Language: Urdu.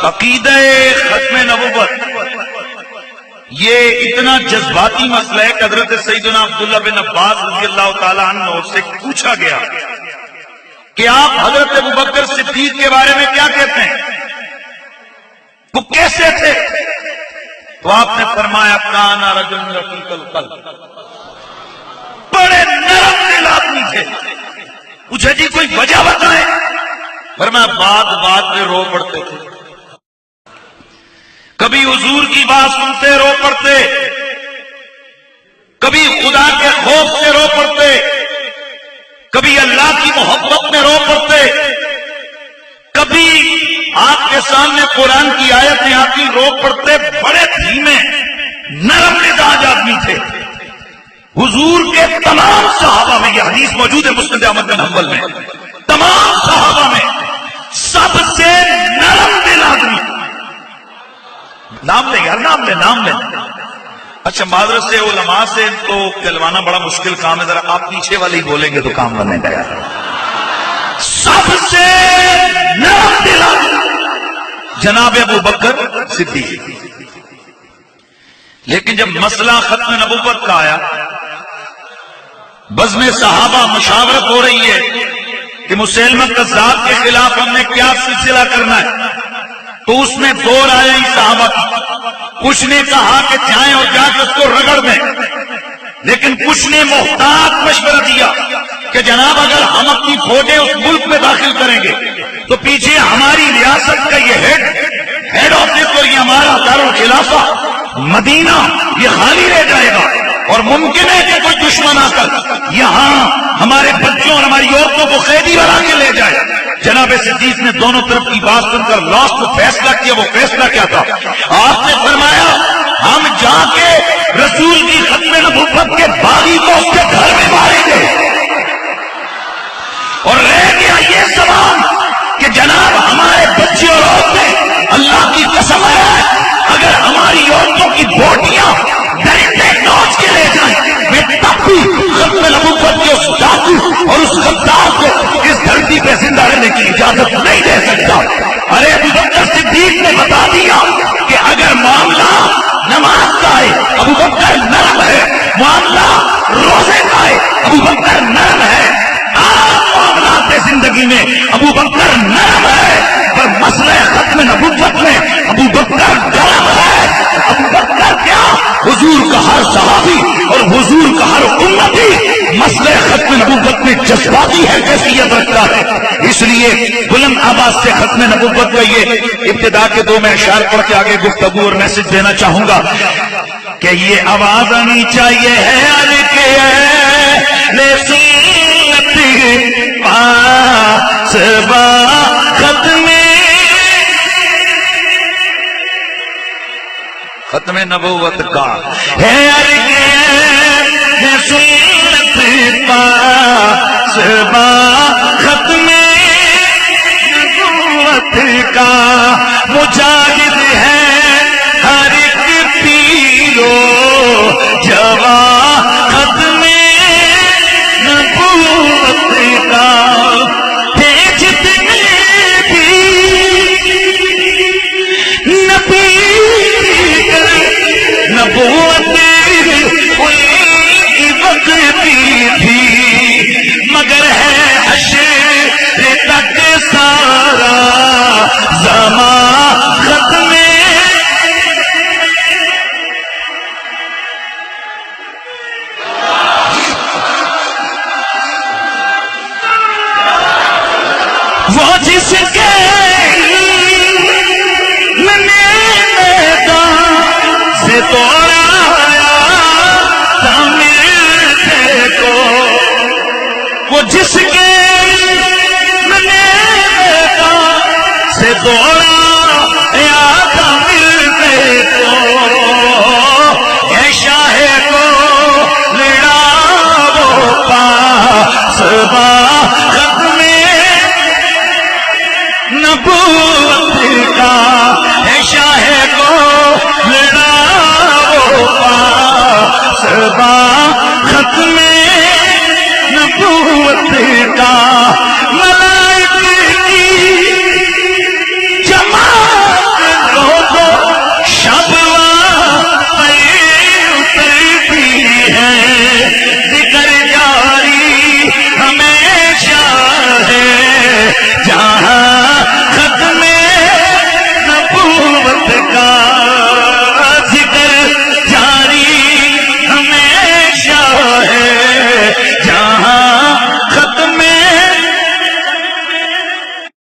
عقیدہ ختم نبوت یہ اتنا جذباتی مسئلہ ہے کہ حضرت سیدنا عبداللہ بن عباس رضی اللہ تعالیٰ عنہ سے پوچھا گیا کہ آپ حضرت ابوبکر صدیق کے بارے میں کیا کہتے ہیں، وہ کیسے تھے؟ تو آپ نے فرمایا کان رجل رقیق القلب، بڑے نرم دل آدمی تھے۔ پوچھا جی کوئی وجہ بتائیں؟ فرمایا بات میں رو پڑتے تھے، کبھی حضور کی بات سنتے رو پڑتے، کبھی خدا کے خوف سے رو پڑتے، کبھی اللہ کی محبت میں رو پڑتے، کبھی آپ کے سامنے قرآن کی آیتیں آتی رو پڑتے۔ بڑے دھیمے نرم مزاج آدمی تھے۔ حضور کے تمام صحابہ میں، یہ حدیث موجود ہے مسند احمد بن حنبل میں، تمام صحابہ میں سب سے نرم دل آدمی۔ نام لیں یار، نام لیں۔ اچھا معذرت سے علماء سے تو کہلوانا بڑا مشکل کام ہے، ذرا آپ پیچھے والے ہی بولیں گے تو کام بنے گا یار۔ سب سے نرم دل جناب ابوبکر صدیق۔ لیکن جب مسئلہ ختم نبوت کا آیا، بزم صحابہ مشاورت ہو رہی ہے کہ مسیلمہ کذاب کے خلاف ہم نے کیا سلسلہ کرنا ہے، تو اس میں دو رائے صحابہ کی۔ کچھ نے کہا کہ جائیں اور جا کے اس کو رگڑ دیں، لیکن کچھ نے محتاط مشورہ دیا کہ جناب اگر ہم اپنی فوجیں اس ملک میں داخل کریں گے تو پیچھے ہماری ریاست کا یہ ہیڈ آفس اور یہ ہمارا دارالخلافہ مدینہ یہ خالی رہ جائے گا، اور ممکن ہے کہ کوئی دشمن آ کر یہاں ہمارے بچوں اور ہماری عورتوں کو قیدی بنا کے لے جائے۔ جناب صدیق نے دونوں طرف کی بات سن کر لاسٹ فیصلہ کیا۔ وہ فیصلہ کیا تھا؟ آپ نے فرمایا ہم جا کے رسول کی ختم نبوت کے باغی کو اس کے گھر میں ماریں گے۔ اور رہ گیا یہ سوال کہ جناب ہمارے بچے اور عورتیں، اللہ کی قسم ہے اگر ہماری عورتوں کی بوٹیاں ڈرتے نوچ کے لے جائیں، میں تب بھی ختم نبوت کے اس ڈاکو اور اس غدار کو اس دھرتی پہ زندہ رہنے کی اجازت نہیں دے سکتا۔ ارے ابوبکر صدیق نے بتا دیا کہ اگر معاملہ نماز کا ہے ابوبکر نرم ہے، معاملہ روزے کا ہے ابوبکر نرم ہے، عام معاملات زندگی میں ابوبکر نرم ہے، پر مسئلہ ختم نبوت میں ابوبکر گرم ہے۔ ابوبکر کیا، حضور کا ہر صحابی اور حضور کا ہر امتی مسئلہ ختم نبوت میں جذباتی ہے، کیفیت رکھتا ہے۔ اس لیے بلند آواز سے ختم نبوت کا یہ ابتدا کے دو میں اشعار پڑھ کے آگے گفتگو اور میسج دینا چاہوں گا کہ یہ آواز آنی چاہیے ہے ختم نبوت کا ہے ختم نبوت کا مجاہد ہے ہر ایک پیرو جوان ختم نبوت کا ہے جتنے بھی نبی نبوت کوئی وقت تھی مگر ہے حشر تک سارا زمان ختم وہ جس کے میدان سے توڑا وہ جس کے نبوت کا ہے شاہ کو لڑاؤ پاس با ختم نبوت